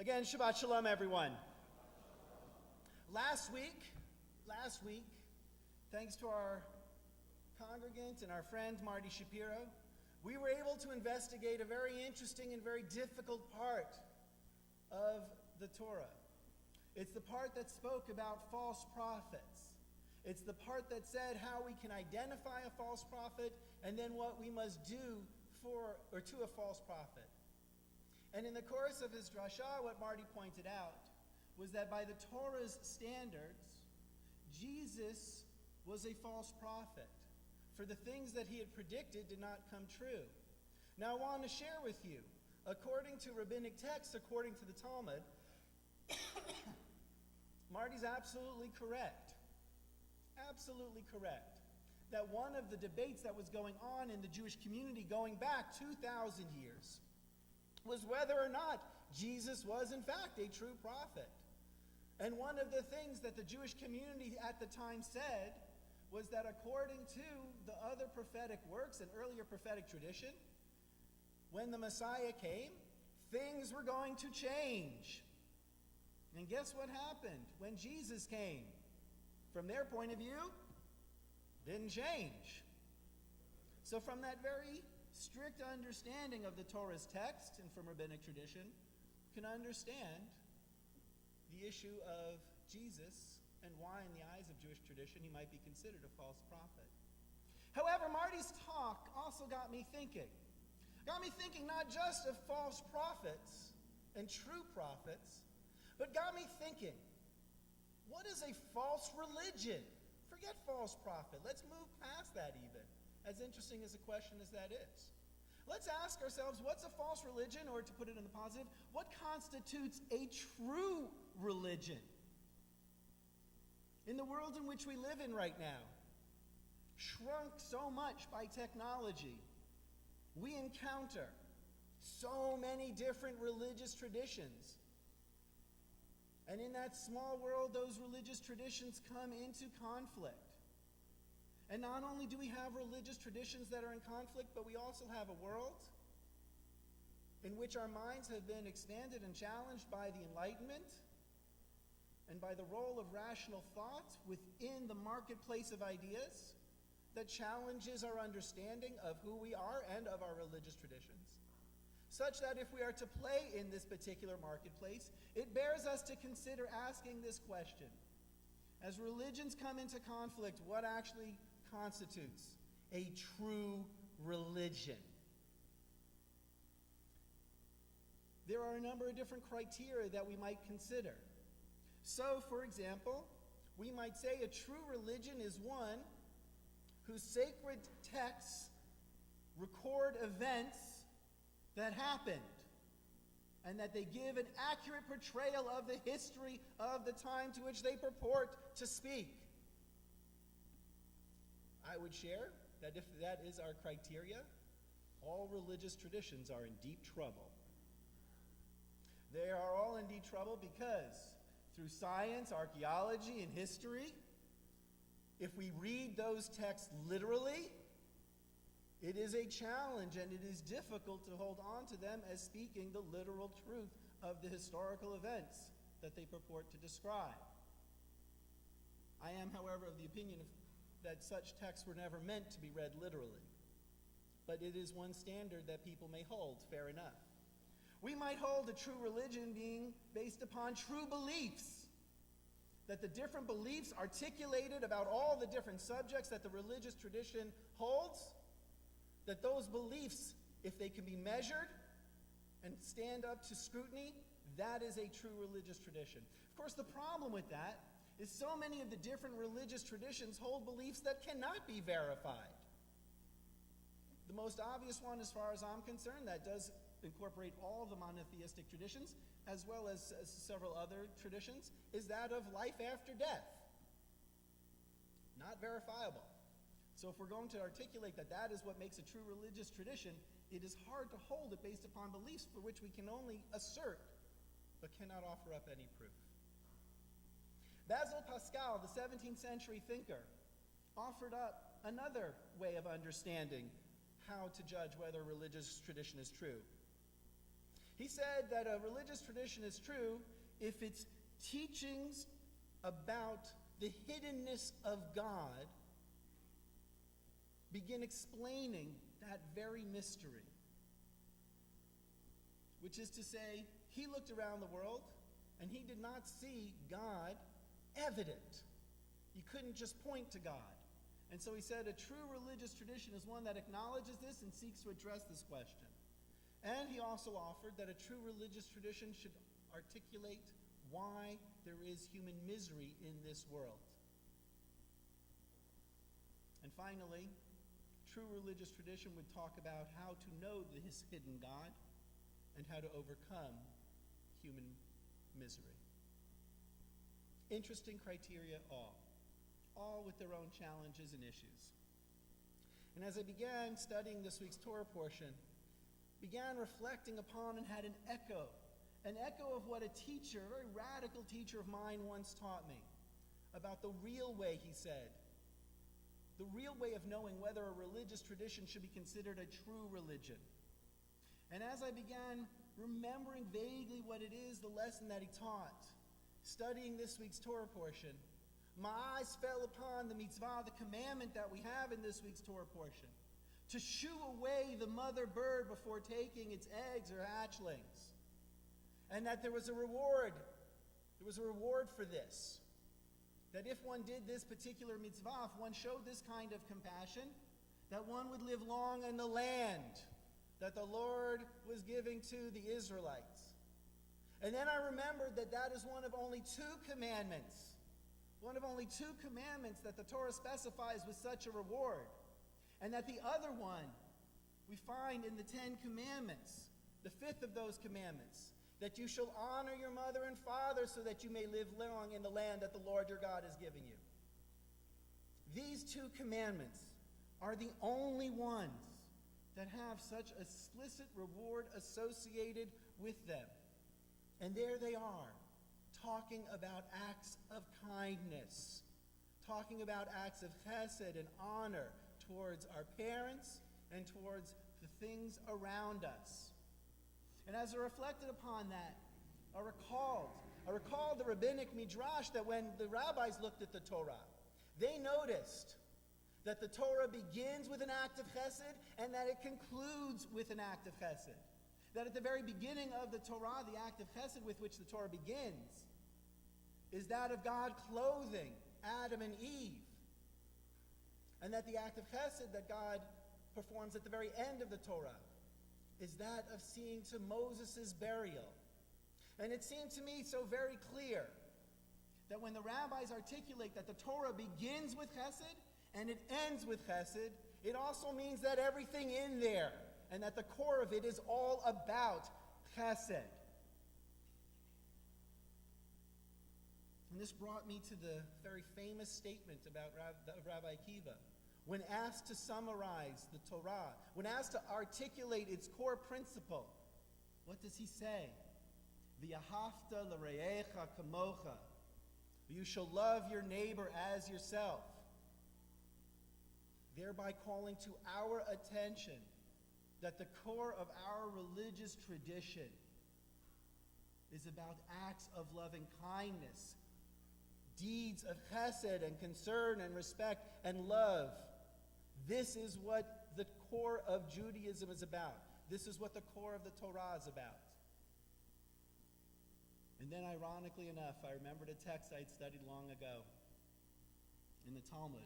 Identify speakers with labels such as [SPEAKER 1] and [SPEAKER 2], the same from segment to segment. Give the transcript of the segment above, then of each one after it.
[SPEAKER 1] Again, Shabbat Shalom, everyone. Last week, thanks to our congregant and our friend Marty Shapiro, we were able to investigate a very interesting and very difficult part of the Torah. It's the part that spoke about false prophets. It's the part that said how we can identify a false prophet and then what we must do to a false prophet. And in the course of his drasha, what Marty pointed out was that by the Torah's standards, Jesus was a false prophet, for the things that he had predicted did not come true. Now I want to share with you, according to rabbinic texts, according to the Talmud, Marty's absolutely correct, that one of the debates that was going on in the Jewish community going back 2,000 years was whether or not Jesus was in fact a true prophet. And one of the things that the Jewish community at the time said was that according to the other prophetic works and earlier prophetic tradition, when the Messiah came, things were going to change. And guess what happened when Jesus came? From their point of view, didn't change. So from that very strict understanding of the Torah's text and from rabbinic tradition, can understand the issue of Jesus and why in the eyes of Jewish tradition he might be considered a false prophet. However, Marty's talk also got me thinking not just of false prophets and true prophets, but got me thinking, what is a false religion? Forget false prophet. Let's move past that even, as interesting as a question as that is. Let's ask ourselves, what's a false religion? Or to put it in the positive, what constitutes a true religion? In the world in which we live in right now, shrunk so much by technology, we encounter so many different religious traditions. And in that small world, those religious traditions come into conflict. And not only do we have religious traditions that are in conflict, but we also have a world in which our minds have been expanded and challenged by the Enlightenment and by the role of rational thought within the marketplace of ideas that challenges our understanding of who we are and of our religious traditions. Such that if we are to play in this particular marketplace, it bears us to consider asking this question. As religions come into conflict, what actually constitutes a true religion? There are a number of different criteria that we might consider. So, for example, we might say a true religion is one whose sacred texts record events that happened, and that they give an accurate portrayal of the history of the time to which they purport to speak. I would share that if that is our criteria, all religious traditions are in deep trouble. They are all in deep trouble because through science, archaeology, and history, if we read those texts literally, it is a challenge and it is difficult to hold on to them as speaking the literal truth of the historical events that they purport to describe. I am, however, of the opinion that such texts were never meant to be read literally. But it is one standard that people may hold, fair enough. We might hold a true religion being based upon true beliefs, that the different beliefs articulated about all the different subjects that the religious tradition holds, that those beliefs, if they can be measured and stand up to scrutiny, that is a true religious tradition. Of course, the problem with that is so many of the different religious traditions hold beliefs that cannot be verified. The most obvious one, as far as I'm concerned, that does incorporate all the monotheistic traditions, as well as several other traditions, is that of life after death. Not verifiable. So if we're going to articulate that that is what makes a true religious tradition, it is hard to hold it based upon beliefs for which we can only assert, but cannot offer up any proof. Basil Pascal, the 17th century thinker, offered up another way of understanding how to judge whether a religious tradition is true. He said that a religious tradition is true if its teachings about the hiddenness of God begin explaining that very mystery. Which is to say, he looked around the world and he did not see God evident. You couldn't just point to God. And so he said a true religious tradition is one that acknowledges this and seeks to address this question. And he also offered that a true religious tradition should articulate why there is human misery in this world. And finally, true religious tradition would talk about how to know this hidden God and how to overcome human misery. Interesting criteria all with their own challenges and issues. And as I began studying this week's Torah portion, began reflecting upon and had an echo of what a teacher, a very radical teacher of mine once taught me about the real way, he said, the real way of knowing whether a religious tradition should be considered a true religion. And as I began remembering vaguely what it is, the lesson that he taught, studying this week's Torah portion, my eyes fell upon the mitzvah, the commandment that we have in this week's Torah portion, to shoo away the mother bird before taking its eggs or hatchlings. And that there was a reward. There was a reward for this. That if one did this particular mitzvah, if one showed this kind of compassion, that one would live long in the land that the Lord was giving to the Israelites. And then I remembered that that is one of only two commandments. One of only two commandments that the Torah specifies with such a reward. And that the other one we find in the Ten Commandments, the fifth of those commandments, that you shall honor your mother and father so that you may live long in the land that the Lord your God is giving you. These two commandments are the only ones that have such explicit reward associated with them. And there they are, talking about acts of kindness, talking about acts of chesed and honor towards our parents and towards the things around us. And as I reflected upon that, I recalled the rabbinic midrash that when the rabbis looked at the Torah, they noticed that the Torah begins with an act of chesed and that it concludes with an act of chesed. That at the very beginning of the Torah, the act of chesed with which the Torah begins is that of God clothing Adam and Eve. And that the act of chesed that God performs at the very end of the Torah is that of seeing to Moses' burial. And it seemed to me so very clear that when the rabbis articulate that the Torah begins with chesed and it ends with chesed, it also means that everything in there and that the core of it is all about chesed. And this brought me to the very famous statement about Rabbi Akiva. When asked to summarize the Torah, when asked to articulate its core principle, what does he say? V'ahavta l're'echa kamocha. You shall love your neighbor as yourself. Thereby calling to our attention that the core of our religious tradition is about acts of loving kindness, deeds of chesed and concern and respect and love. This is what the core of Judaism is about. This is what the core of the Torah is about. And then, ironically enough, I remembered a text I had studied long ago in the Talmud.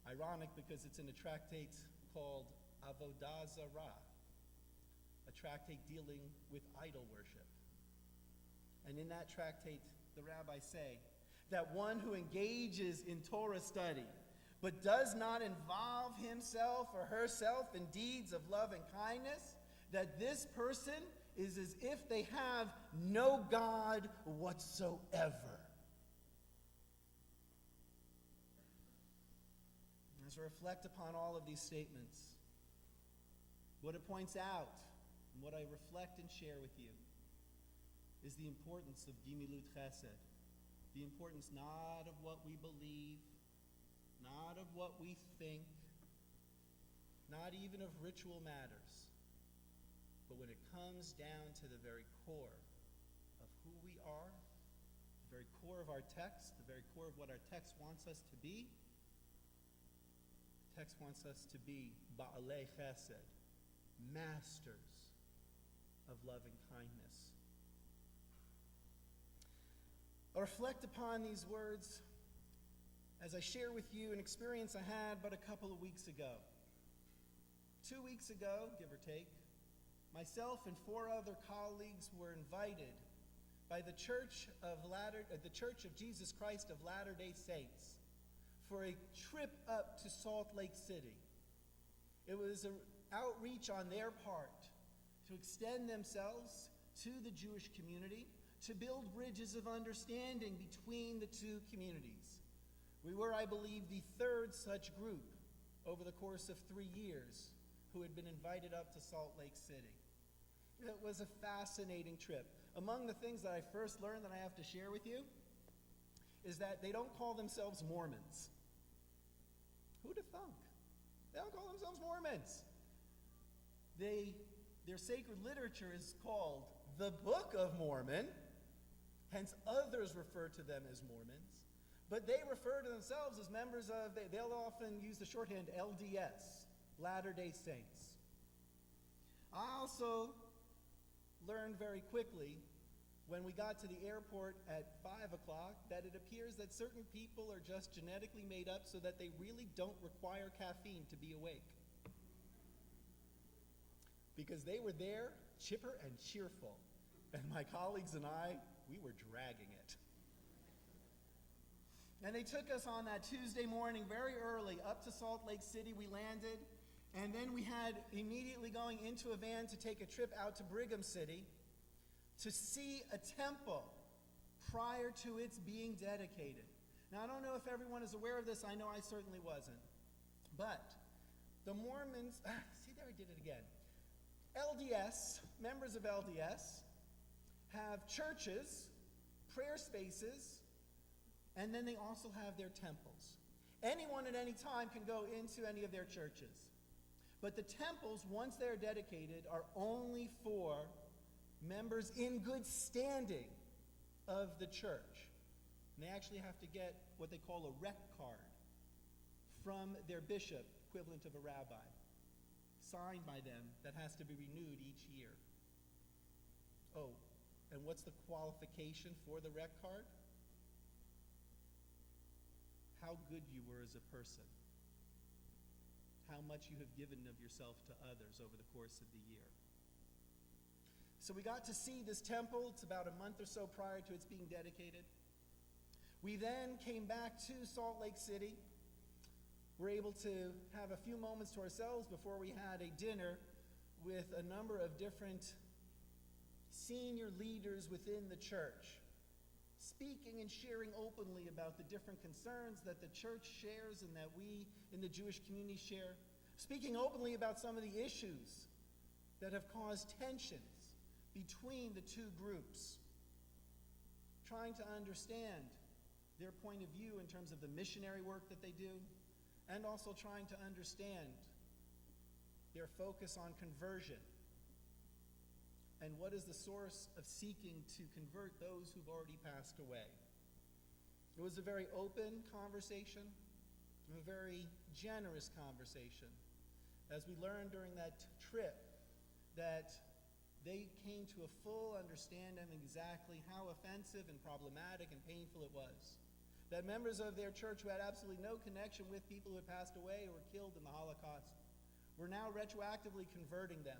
[SPEAKER 1] Ironic because it's in a tractate called Avodah Zarah, a tractate dealing with idol worship. And in that tractate, the rabbis say that one who engages in Torah study but does not involve himself or herself in deeds of love and kindness, that this person is as if they have no God whatsoever. As I reflect upon all of these statements, what it points out, and what I reflect and share with you, is the importance of Gimilut Chesed. The importance not of what we believe, not of what we think, not even of ritual matters, But when it comes down to the very core of who we are, the very core of our text, the very core of what our text wants us to be, the text wants us to be Ba'alei Chesed, masters of loving kindness. I'll reflect upon these words as I share with you an experience I had but a couple of weeks ago. 2 weeks ago, give or take, myself and 4 other colleagues were invited by the Church of Jesus Christ of Latter-day Saints for a trip up to Salt Lake City. It was an outreach on their part to extend themselves to the Jewish community, to build bridges of understanding between the two communities. We were, I believe, the 3rd such group over the course of 3 years who had been invited up to Salt Lake City. It was a fascinating trip. Among the things that I first learned that I have to share with you is that they don't call themselves Mormons. Who'd have thunk? They don't call themselves Mormons. Their sacred literature is called the Book of Mormon, hence others refer to them as Mormons, but they refer to themselves as members of, they'll often use the shorthand LDS, Latter-day Saints. I also learned very quickly when we got to the airport at 5 o'clock that it appears that certain people are just genetically made up so that they really don't require caffeine to be awake. Because they were there, chipper and cheerful. And my colleagues and I, we were dragging it. And they took us on that Tuesday morning very early up to Salt Lake City. We landed, and then we had immediately going into a van to take a trip out to Brigham City to see a temple prior to its being dedicated. Now, I don't know if everyone is aware of this. I know I certainly wasn't. But the Mormons, see there, I did it again. LDS, members of LDS, have churches, prayer spaces, and then they also have their temples. Anyone at any time can go into any of their churches. But the temples, once they're dedicated, are only for members in good standing of the church. And they actually have to get what they call a rec card from their bishop, equivalent of a rabbi, signed by them, that has to be renewed each year. Oh, and what's the qualification for the rec card? How good you were as a person. How much you have given of yourself to others over the course of the year. So we got to see this temple. It's about a month or so prior to its being dedicated. We then came back to Salt Lake City. We're able to have a few moments to ourselves before we had a dinner with a number of different senior leaders within the church, speaking and sharing openly about the different concerns that the church shares and that we in the Jewish community share, speaking openly about some of the issues that have caused tensions between the two groups, trying to understand their point of view in terms of the missionary work that they do, and also trying to understand their focus on conversion and what is the source of seeking to convert those who've already passed away. It was a very open conversation, a very generous conversation, as we learned during that trip that they came to a full understanding of exactly how offensive and problematic and painful it was. That members of their church who had absolutely no connection with people who had passed away or were killed in the Holocaust were now retroactively converting them.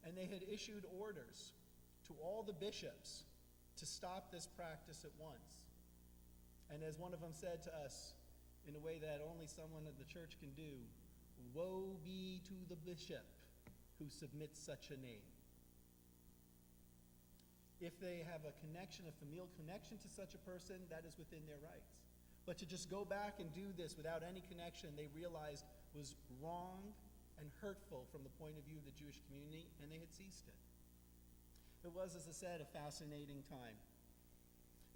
[SPEAKER 1] And they had issued orders to all the bishops to stop this practice at once. And as one of them said to us, in a way that only someone of the church can do, woe be to the bishop who submits such a name. If they have a connection, a familial connection to such a person, that is within their rights. But to just go back and do this without any connection, they realized was wrong and hurtful from the point of view of the Jewish community, and they had ceased it. It was, as I said, a fascinating time.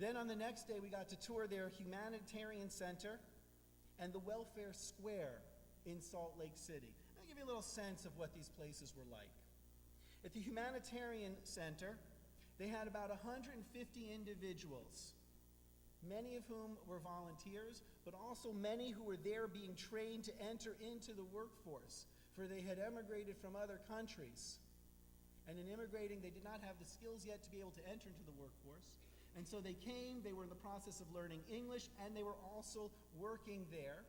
[SPEAKER 1] Then on the next day, we got to tour their humanitarian center and the welfare square in Salt Lake City. I'll give you a little sense of what these places were like. At the Humanitarian Center, they had about 150 individuals, many of whom were volunteers, but also many who were there being trained to enter into the workforce, for they had emigrated from other countries. And in immigrating, they did not have the skills yet to be able to enter into the workforce. And so they came, they were in the process of learning English, and they were also working there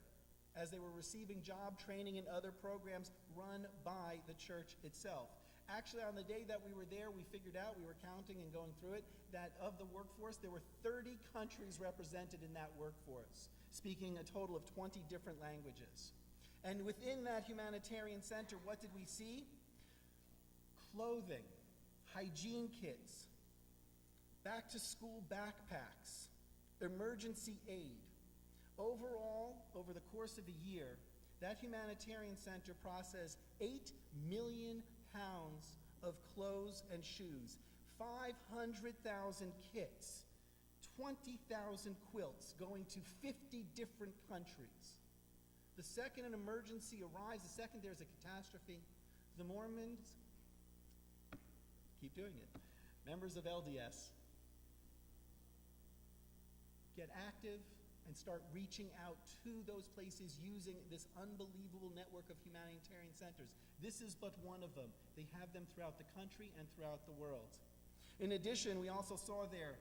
[SPEAKER 1] as they were receiving job training and other programs run by the church itself. Actually, on the day that we were there, we figured out, we were counting and going through it, that of the workforce, there were 30 countries represented in that workforce, speaking a total of 20 different languages. And within that humanitarian center, what did we see? Clothing, hygiene kits, back-to-school backpacks, emergency aid. Overall, over the course of a year, that humanitarian center processed 8 million pounds of clothes and shoes, 500,000 kits, 20,000 quilts going to 50 different countries. The second an emergency arrives, the second there's a catastrophe, the Mormons keep doing it. Members of LDS get active and start reaching out to those places using this unbelievable network of humanitarian centers. This is but one of them. They have them throughout the country and throughout the world. In addition, we also saw their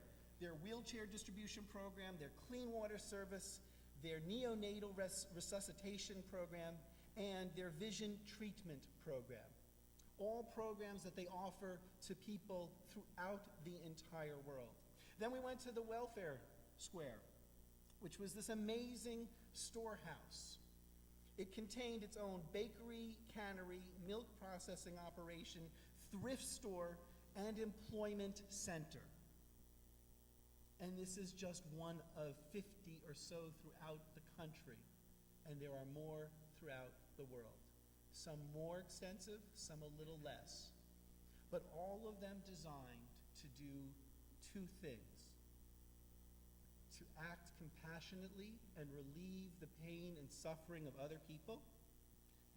[SPEAKER 1] wheelchair distribution program, their clean water service, their neonatal resuscitation program, and their vision treatment program. All programs that they offer to people throughout the entire world. Then we went to the welfare square, which was this amazing storehouse. It contained its own bakery, cannery, milk processing operation, thrift store, and employment center. And this is just one of 50 or so throughout the country, and there are more throughout the world. Some more extensive, some a little less, but all of them designed to do two things: to act compassionately and relieve the pain and suffering of other people,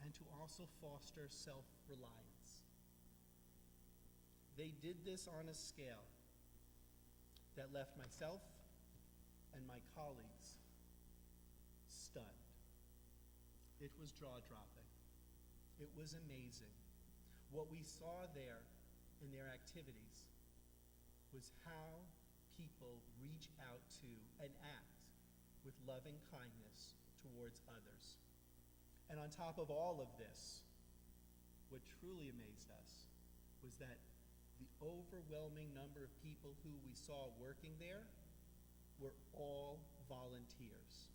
[SPEAKER 1] and to also foster self-reliance. They did this on a scale that left myself and my colleagues stunned. It was jaw-dropping. It was amazing. What we saw there in their activities was how people reach out to and act with loving kindness towards others. And on top of all of this, what truly amazed us was that the overwhelming number of people who we saw working there were all volunteers.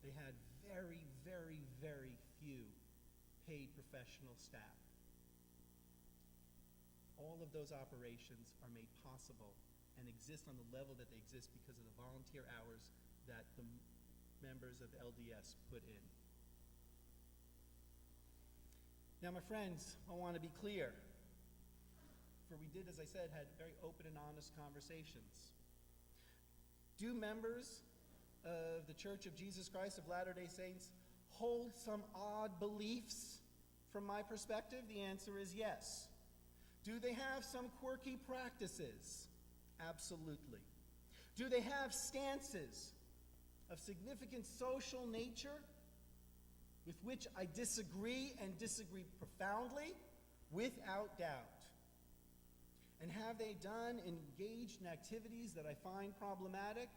[SPEAKER 1] They had very, very, very few paid professional staff. All of those operations are made possible and exist on the level that they exist because of the volunteer hours that the members of LDS put in. Now, my friends, I want to be clear, for we did, as I said, had very open and honest conversations. Do members of the Church of Jesus Christ of Latter-day Saints hold some odd beliefs from my perspective? The answer is yes. Do they have some quirky practices? Absolutely. Do they have stances of significant social nature with which I disagree and disagree profoundly? Without doubt. And have they engaged in activities that I find problematic?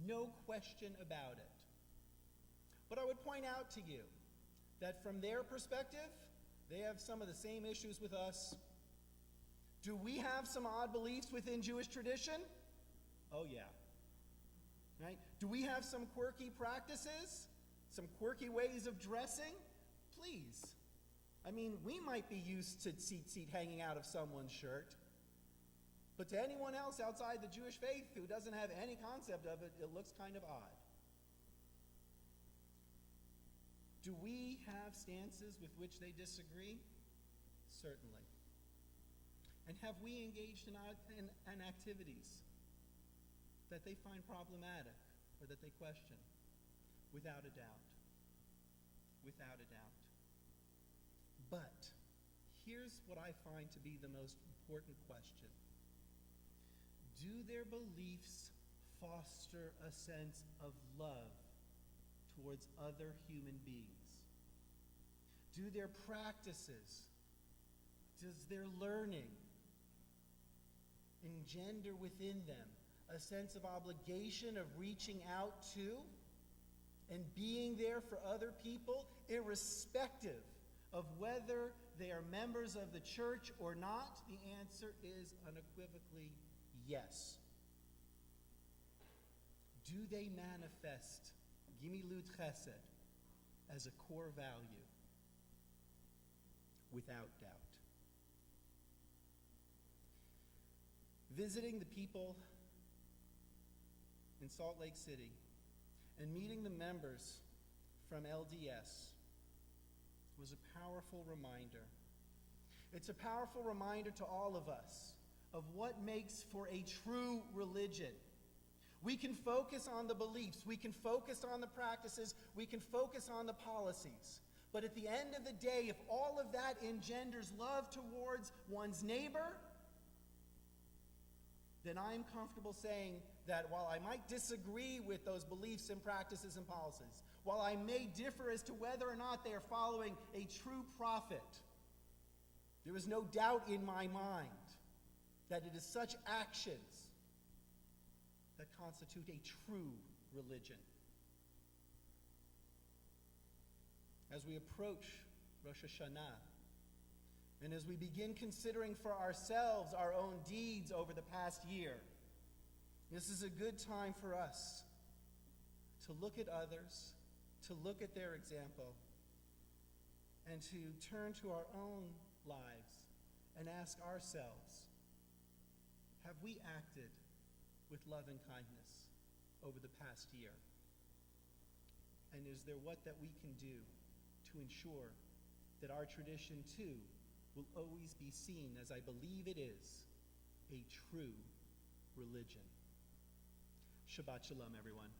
[SPEAKER 1] No question about it. But I would point out to you that from their perspective, they have some of the same issues with us. Do we have some odd beliefs within Jewish tradition? Oh yeah. Right? Do we have some quirky practices? Some quirky ways of dressing? Please. I mean, we might be used to tzitzit hanging out of someone's shirt. But to anyone else outside the Jewish faith who doesn't have any concept of it, it looks kind of odd. Do we have stances with which they disagree? Certainly. And have we engaged in activities that they find problematic or that they question? Without a doubt. Without a doubt. But here's what I find to be the most important question. Do their beliefs foster a sense of love towards other human beings? Do their practices, does their learning engender within them a sense of obligation of reaching out to and being there for other people, irrespective of whether they are members of the church or not? The answer is unequivocally yes. Do they manifest Gimilut Chesed as a core value? Without doubt. Visiting the people in Salt Lake City and meeting the members from LDS was a powerful reminder. It's a powerful reminder to all of us of what makes for a true religion. We can focus on the beliefs, we can focus on the practices, we can focus on the policies. But at the end of the day, if all of that engenders love towards one's neighbor, then I'm comfortable saying that while I might disagree with those beliefs and practices and policies, while I may differ as to whether or not they are following a true prophet, there is no doubt in my mind that it is such actions that constitute a true religion. As we approach Rosh Hashanah, and as we begin considering for ourselves our own deeds over the past year, this is a good time for us to look at others, to look at their example, and to turn to our own lives and ask ourselves, have we acted with love and kindness over the past year? And is there what that we can do to ensure that our tradition too will always be seen, as I believe it is, a true religion? Shabbat Shalom, everyone.